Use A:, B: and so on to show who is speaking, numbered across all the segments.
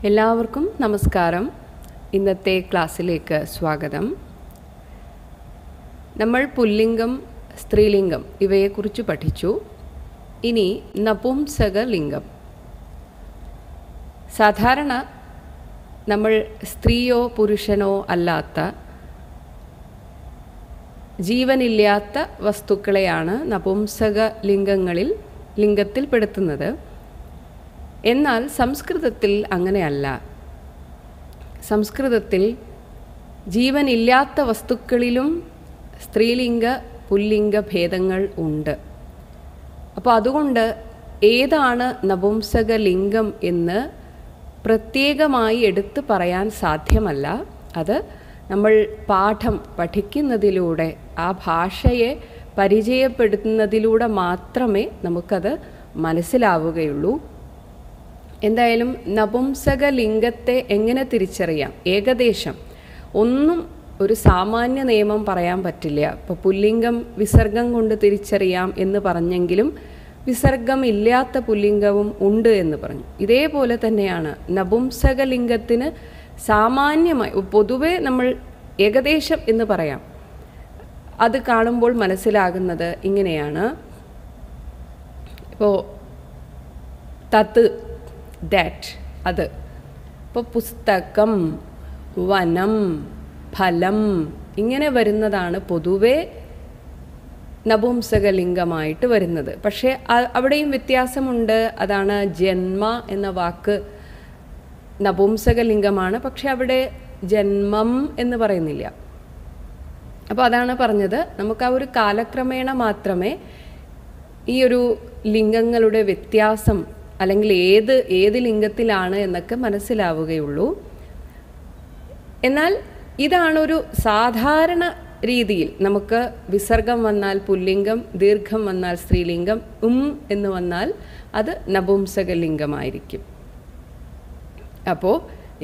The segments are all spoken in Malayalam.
A: എല്ലാവർക്കും നമസ്കാരം. ഇന്നത്തെ ക്ലാസ്സിലേക്ക് സ്വാഗതം. നമ്മൾ പുല്ലിംഗം, സ്ത്രീലിംഗം ഇവയെക്കുറിച്ച് പഠിച്ചു. ഇനി നപുംസകലിംഗം. സാധാരണ നമ്മൾ സ്ത്രീയോ പുരുഷനോ അല്ലാത്ത ജീവനില്ലാത്ത വസ്തുക്കളെയാണ് ലിംഗത്തിൽ പെടുത്തുന്നത്. എന്നാൽ സംസ്കൃതത്തിൽ അങ്ങനെയല്ല. സംസ്കൃതത്തിൽ ജീവനില്ലാത്ത വസ്തുക്കളിലും സ്ത്രീലിംഗ പുല്ലിംഗ ഭേദങ്ങൾ ഉണ്ട്. അപ്പോൾ അതുകൊണ്ട് ഏതാണ് നപുംസകലിംഗം എന്ന് പ്രത്യേകമായി എടുത്തു പറയാൻ സാധ്യമല്ല. അത് നമ്മൾ പാഠം പഠിക്കുന്നതിലൂടെ, ആ ഭാഷയെ പരിചയപ്പെടുത്തുന്നതിലൂടെ മാത്രമേ നമുക്കത് മനസ്സിലാവുകയുള്ളൂ. എന്തായാലും നപുംസകലിംഗത്തെ എങ്ങനെ തിരിച്ചറിയാം? ഏകദേശം ഒന്നും ഒരു സാമാന്യ നിയമം പറയാൻ പറ്റില്ല. ഇപ്പോൾ പുല്ലിംഗം വിസർഗം കൊണ്ട് തിരിച്ചറിയാം എന്ന് പറഞ്ഞെങ്കിലും വിസർഗം ഇല്ലാത്ത പുല്ലിംഗവും ഉണ്ട് എന്ന് പറഞ്ഞു. ഇതേപോലെ തന്നെയാണ് നപുംസകലിംഗത്തിന് സാമാന്യമായി, പൊതുവെ നമ്മൾ ഏകദേശം എന്ന് പറയാം. അത് കാണുമ്പോൾ മനസ്സിലാകുന്നത് ഇങ്ങനെയാണ്. ഇപ്പോൾ തത്, ദാറ്റ്, അത്. ഇപ്പോൾ പുസ്തകം, വനം, ഫലം ഇങ്ങനെ വരുന്നതാണ് പൊതുവെ നപുംസകലിംഗമായിട്ട് വരുന്നത്. പക്ഷേ അവിടെയും വ്യത്യാസമുണ്ട്. അതാണ് ജന്മ എന്ന വാക്ക് നപുംസകലിംഗമാണ്, പക്ഷെ അവിടെ ജന്മം എന്ന് പറയുന്നില്ല. അപ്പോൾ അതാണ് പറഞ്ഞത്, നമുക്ക് ആ ഒരു കാലക്രമേണ മാത്രമേ ഈ ഒരു ലിംഗങ്ങളുടെ വ്യത്യാസം അല്ലെങ്കിൽ ഏത് ലിംഗത്തിലാണ് എന്നൊക്കെ മനസ്സിലാവുകയുള്ളൂ. എന്നാൽ ഇതാണൊരു സാധാരണ രീതിയിൽ നമുക്ക് വിസർഗം വന്നാൽ പുല്ലിംഗം, ദീർഘം വന്നാൽ സ്ത്രീലിംഗം, എന്ന് വന്നാൽ അത് നപുംസകലിംഗമായിരിക്കും. അപ്പോൾ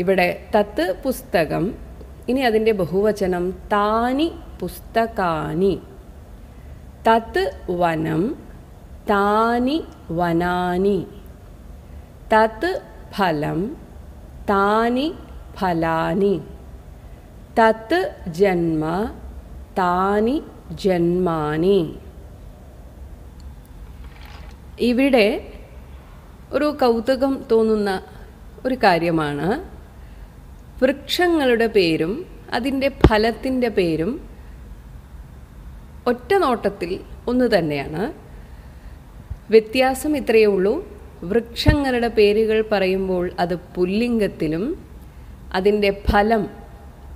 A: ഇവിടെ തത്ത് പുസ്തകം, ഇനി അതിൻ്റെ ബഹുവചനം താനി പുസ്തകാനി. തത്ത് വനം, താനി വനാനി. തത് ഫലം, താനി ഫലാനി. തത് ജന്മ, താനി ജന്മാനി. ഇവിടെ ഒരു കൗതുകം തോന്നുന്ന ഒരു കാര്യമാണ്, വൃക്ഷങ്ങളുടെ പേരും അതിൻ്റെ ഫലത്തിൻ്റെ പേരും ഒറ്റ നോട്ടത്തിൽ ഒന്ന് തന്നെയാണ്. വ്യത്യാസം ഇത്രയേ ഉള്ളൂ. വൃക്ഷങ്ങളുടെ പേരുകൾ പറയുമ്പോൾ അത് പുല്ലിംഗത്തിലും അതിൻ്റെ ഫലം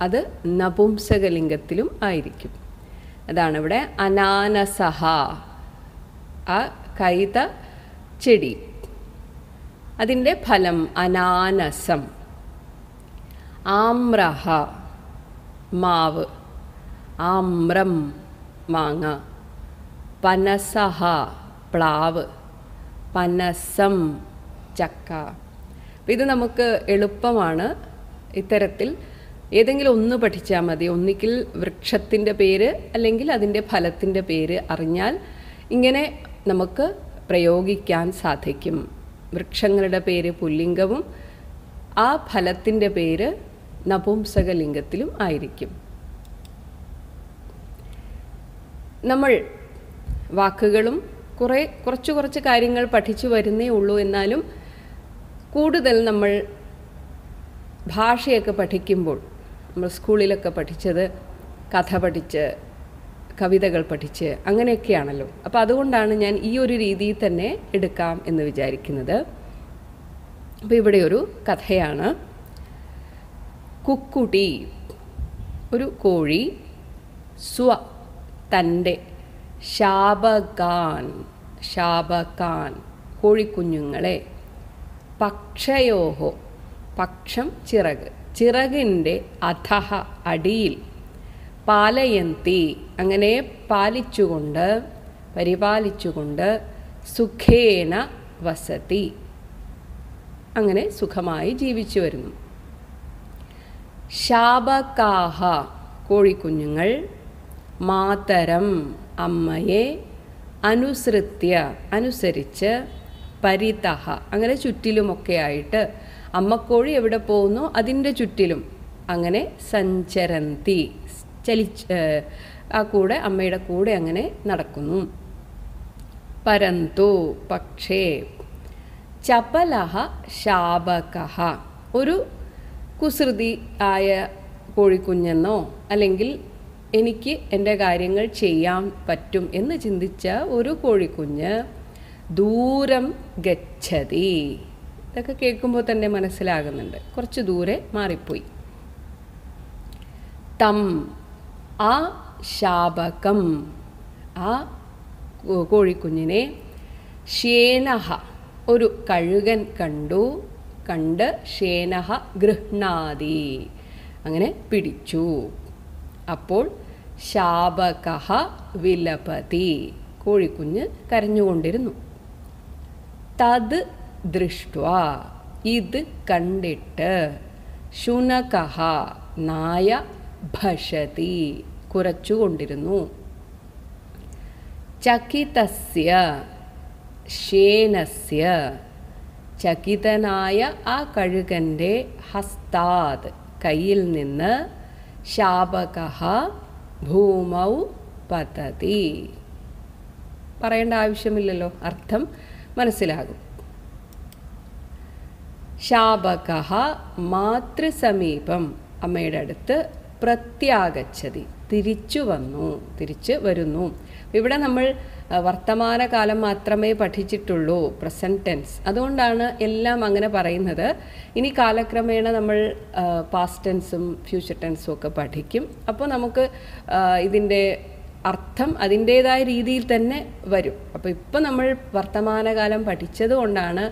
A: അത് നപുംസകലിംഗത്തിലും ആയിരിക്കും. അതാണ് ഇവിടെ അനാനസഹ, ആ കൈത ചെടി, അതിൻ്റെ ഫലം അനാനസം. ആമ്രഹ, മാവ്, ആമ്രം മാങ്ങ. പനസഹ, പ്ലാവ്, പനസം ചക്ക. ഇത് നമുക്ക് എളുപ്പമാണ്. ഇത്തരത്തിൽ ഏതെങ്കിലും ഒന്ന് പഠിച്ചാൽ മതി. ഒന്നുകിൽ വൃക്ഷത്തിൻ്റെ പേര് അല്ലെങ്കിൽ അതിൻ്റെ ഫലത്തിൻ്റെ പേര് അറിഞ്ഞാൽ ഇങ്ങനെ നമുക്ക് പ്രയോഗിക്കാൻ സാധിക്കും. വൃക്ഷങ്ങളുടെ പേര് പുല്ലിംഗവും ആ ഫലത്തിൻ്റെ പേര് നപുംസകലിംഗത്തിലും ആയിരിക്കും. നമ്മൾ വാക്കുകളും കുറച്ച് കാര്യങ്ങൾ പഠിച്ചു വരുന്നേ ഉള്ളൂ. എന്നാലും കൂടുതൽ നമ്മൾ ഭാഷയൊക്കെ പഠിക്കുമ്പോൾ, നമ്മൾ സ്കൂളിലൊക്കെ പഠിച്ചത് കഥ പഠിച്ച്, കവിതകൾ പഠിച്ച് അങ്ങനെയൊക്കെയാണല്ലോ. അപ്പോൾ അതുകൊണ്ടാണ് ഞാൻ ഈ ഒരു രീതിയിൽ തന്നെ എടുക്കാം എന്ന് വിചാരിക്കുന്നത്. അപ്പോൾ ഇവിടെ ഒരു കഥയാണ്. കുക്കുടി, ഒരു കോഴി, തൻ്റെ, ശാപകാൻ കോഴിക്കുഞ്ഞുങ്ങളെ, പക്ഷയോഹോ, പക്ഷം ചിറക്, ചിറകിൻ്റെ അധഹ അടിയിൽ, പാലയന്തി അങ്ങനെ പരിപാലിച്ചുകൊണ്ട്, സുഖേന വസതി അങ്ങനെ സുഖമായി ജീവിച്ചു വരുന്നു. ശാപകാഹ കോഴിക്കുഞ്ഞുങ്ങൾ, മാതരം അമ്മയെ, അനുസരിച്ച്, പരിതഹ അങ്ങനെ ചുറ്റിലുമൊക്കെ ആയിട്ട് അമ്മക്കോഴി എവിടെ പോകുന്നു അതിൻ്റെ ചുറ്റിലും അങ്ങനെ സഞ്ചരന്തി ആ കൂടെ അമ്മയുടെ കൂടെ അങ്ങനെ നടക്കുന്നു. പരന്തു പക്ഷേ ചപലഹ ശാബകഹ ഒരു കുസൃതി ആയ കോഴിക്കുഞ്ഞെന്നോ അല്ലെങ്കിൽ എനിക്ക് എൻ്റെ കാര്യങ്ങൾ ചെയ്യാൻ പറ്റും എന്ന് ചിന്തിച്ച ഒരു കോഴിക്കുഞ്ഞ് ദൂരം ഗച്ഛതി. ഇതൊക്കെ കേൾക്കുമ്പോൾ തന്നെ മനസ്സിലാകുന്നുണ്ട്, കുറച്ച് ദൂരെ മാറിപ്പോയി. തം ആ ശാബകം ആ കോഴിക്കുഞ്ഞിനെ ശേനഹ ഒരു കഴുകൻ കണ്ട് ശേനഹ ഗൃഹ്ണാതി അങ്ങനെ പിടിച്ചു. അപ്പോൾ ശാബകഹ വിലപതി കോഴിക്കുഞ്ഞ് കരഞ്ഞുകൊണ്ടിരുന്നു. തത് ദൃഷ്ട്വാ ഇത് കണ്ടിട്ട് ശുനകഹ നായ ഭഷതി കുരച്ചുകൊണ്ടിരുന്നു. ചകിതസ്യ ശേനസ്യ ചകിതനായ ആ കഴുകൻ്റെ ഹസ്താത് കയ്യിൽ നിന്ന് ശാബകഹ ഭൂമൗ പതതി. പറയേണ്ട ആവശ്യമില്ലല്ലോ, അർത്ഥം മനസ്സിലാകും. ശാബകഹ മാതൃസമീപം അമ്മയുടെ അടുത്ത് പ്രത്യാഗച്ഛതി തിരിച്ചു വരുന്നു. ഇവിടെ നമ്മൾ വർത്തമാനകാലം മാത്രമേ പഠിച്ചിട്ടുള്ളൂ, പ്രസൻറ്റ് ടെൻസ്. അതുകൊണ്ടാണ് എല്ലാം അങ്ങനെ പറയുന്നത്. ഇനി കാലക്രമേണ നമ്മൾ പാസ്റ്റ് ടെൻസും ഫ്യൂച്ചർ ടെൻസും ഒക്കെ പഠിക്കും. അപ്പോൾ നമുക്ക് ഇതിൻ്റെ അർത്ഥം അതിൻ്റേതായ രീതിയിൽ തന്നെ വരും. അപ്പോൾ ഇപ്പോൾ നമ്മൾ വർത്തമാനകാലം പഠിച്ചത് കൊണ്ടാണ്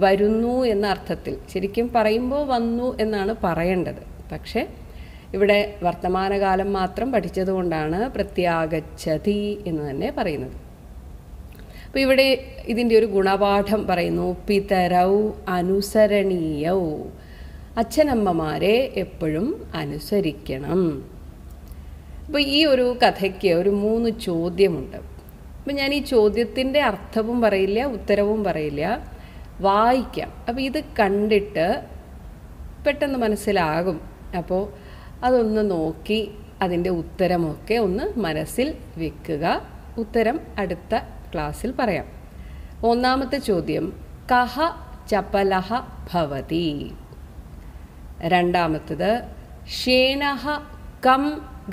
A: വരുന്നു എന്ന അർത്ഥത്തിൽ. ശരിക്കും പറയുമ്പോൾ വന്നു എന്നാണ് പറയേണ്ടത്. പക്ഷേ ഇവിടെ വർത്തമാനകാലം മാത്രം പഠിച്ചത് കൊണ്ടാണ് പ്രത്യാഗച്ഛതി എന്ന് തന്നെ പറയുന്നത്. അപ്പോൾ ഇവിടെ ഇതിൻ്റെ ഒരു ഗുണപാഠം പറയുന്നു. പിതരൗ അനുസരണീയൗ അച്ഛനമ്മമാരെ എപ്പോഴും അനുസരിക്കണം. അപ്പോൾ ഈ ഒരു കഥയ്ക്ക് ഒരു 3 ചോദ്യമുണ്ട്. അപ്പോൾ ഞാൻ ഈ ചോദ്യത്തിൻ്റെ അർത്ഥവും പറയില്ല, ഉത്തരവും പറയില്ല, വായിക്കാം. അപ്പോൾ ഇത് കണ്ടിട്ട് പെട്ടെന്ന് മനസ്സിലാകും. അപ്പോൾ അതൊന്ന് നോക്കി അതിൻ്റെ ഉത്തരമൊക്കെ ഒന്ന് മനസ്സിൽ വെക്കുക. ഉത്തരം അടുത്ത ക്ലാസ്സിൽ പറയാം. ഒന്നാമത്തെ ചോദ്യം കഹ ചപലഹ ഭവതി. രണ്ടാമത്തത് ശേനഹ കം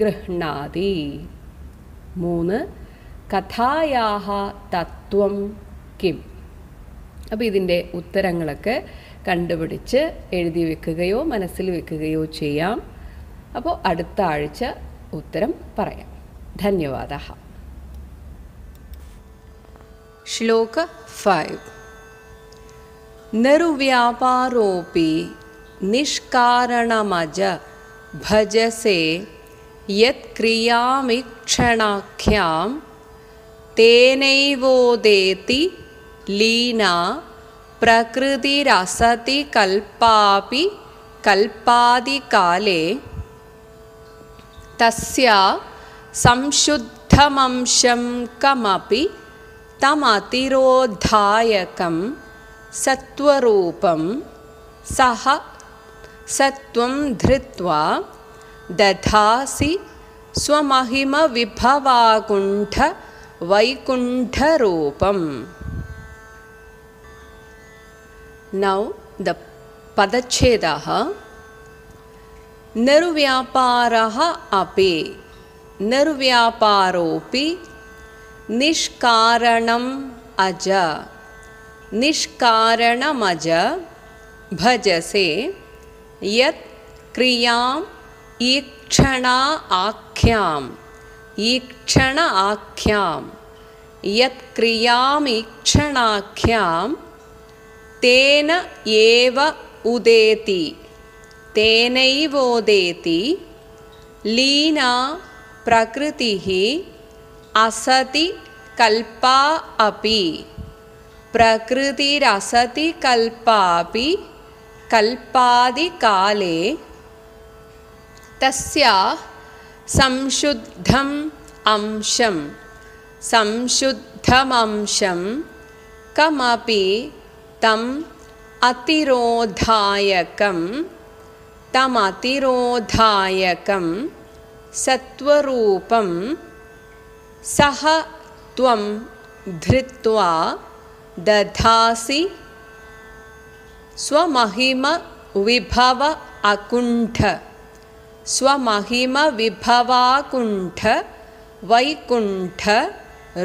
A: ഗൃഹ്ണാതി. 3 കഥായാഹ തത്വം കിം. അപ്പോൾ ഇതിൻ്റെ ഉത്തരങ്ങളൊക്കെ കണ്ടുപിടിച്ച് എഴുതി വെക്കുകയോ മനസ്സിൽ വെക്കുകയോ ചെയ്യാം. അപ്പോൾ അടുത്ത ആഴ്ച ഉത്തരം പറയാം. ധന്യവാദः. ശ്ലോക 5. നിർവ്യാപാരോപി നിഷ്കാരണമജ ഭജസേ യത് ക്രിയാമീക്ഷണാഖ്യാം തേനൈവോദേതി ലീനാ പ്രകൃതിരസതി കൽപ്പാപി കൽപ്പാദികാലേ തസ്യ സംശുദ്ധമംശം കമപി തമതിരോധായകം സത്വരൂപം സഹ സത്വം ധൃത്വാ ദധാസി സ്വമഹിമ വിഭവാകുണ്ഠ വൈകുണ്ഠരൂപം. Now the padachedah. निर्व्यापारः अपि निर्व्यापारोपि निष्कारणम् अज निष्कारणमज भजसे यत् क्रियाम् ईक्षणा आख्याम् ईक्षण आख्याम् यत् क्रियाम् ईक्षणाख्याम् तेन एव उदेति तेनैवोदेति लीना प्रकृतिः असति कल्पा अपि प्रकृतिरसति कल्पापि कल्पादिकाले तस्य संशुद्धमंशं कमपि तं अतिरोधायकं तमतिरोधायकं सत्वरूपं सह त्वं धृत्वा दधासि स्वमहिम विभव अकुण्ठ स्वमहिम विभवाकुण्ठ वैकुण्ठ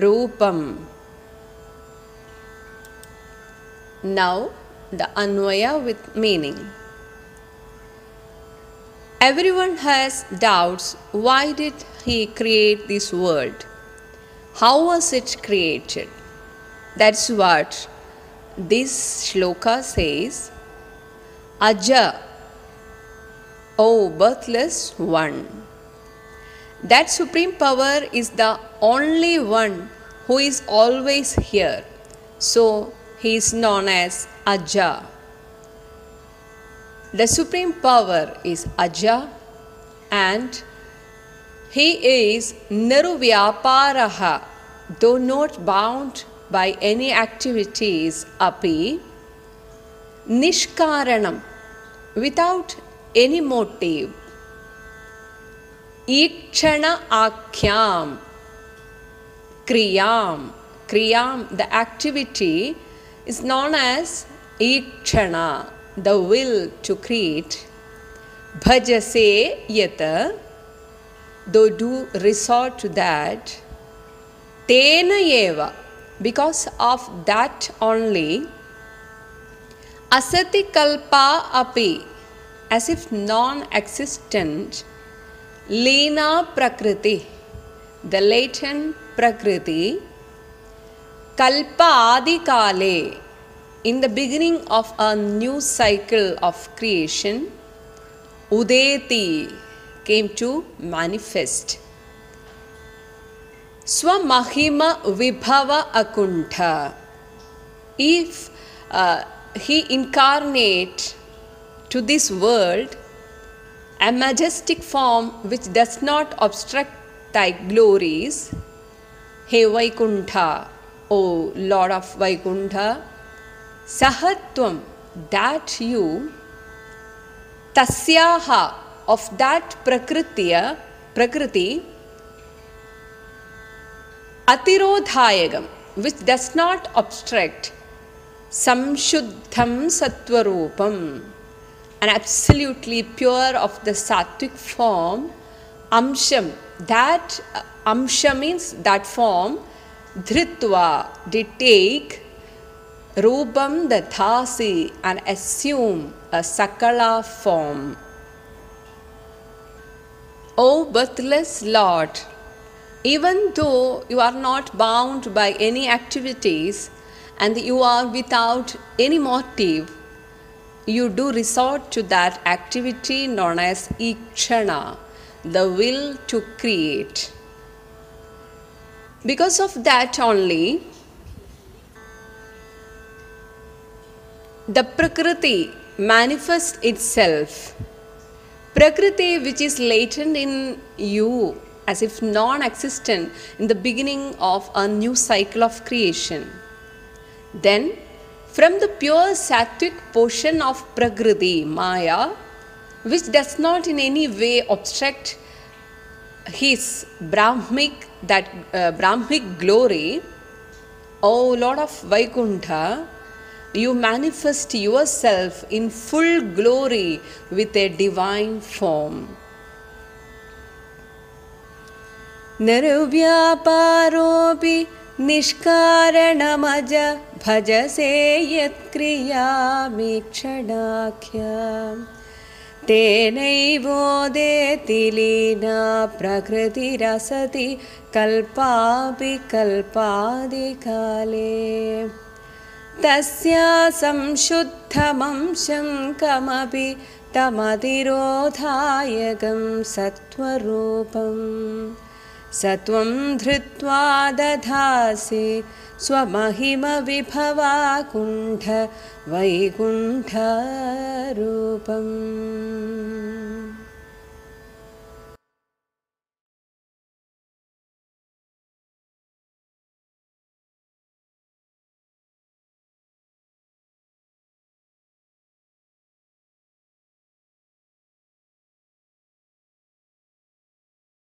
A: रूपम्. Now the Anvaya with meaning. Everyone has doubts. Why did he create this world? How was it created? That's what this shloka says. Aja, O birthless one. That supreme power is the only one who is always here. So he is known as Aja. The supreme power is Aja, and he is Niruvyaparaha, though not bound by any activities, api Nishkaranam, without any motive. Ikshana Akhyam, Kriyam, the activity is known as Ikshana, the will to create. Bhajase yata, though do resort to that. Tena eva, because of that only. Asati kalpa api, as if non-existent. Lena prakriti, the latent prakriti. Kalpa adi kale, in the beginning of a new cycle of creation. Udeti, came to manifest. Swamahima vibhava akuntha, if he incarnate to this world a majestic form which does not obstruct thy glories. He Vaikuntha, O Lord of Vaikuntha, Sahatvam, that you, Tasyaha, of that Prakriti, Atirodhayagam, which does not obstruct, Samshuddham Sattvarupam, and absolutely pure of the sattvic form. Amsham, that Amsha means that form. Dhritva, did take. Rupam dathasi, and assume a Sakala form. O birthless Lord, even though you are not bound by any activities and you are without any motive, you do resort to that activity known as Ikshana, the will to create. Because of that only, the Prakriti manifests itself. Prakriti, which is latent in you, as if non-existent in the beginning of a new cycle of creation. Then, from the pure sattvic portion of Prakriti, Maya, which does not in any way obstruct his Brahmic glory, O Lord of Vaikuntha, you manifest yourself in full glory with a divine form. Nirvyaparopi nishkaranamaja bhajase yatkriyameekshanakhya tenaivodeti lina prakritirasati kalpapi kalpadikale tasya samshuddhamamsham kamapi tamatirodhayagam sattvarupam Satvam dhritva dadhasi swamahima vibhava kuntha vaikuntha rupam.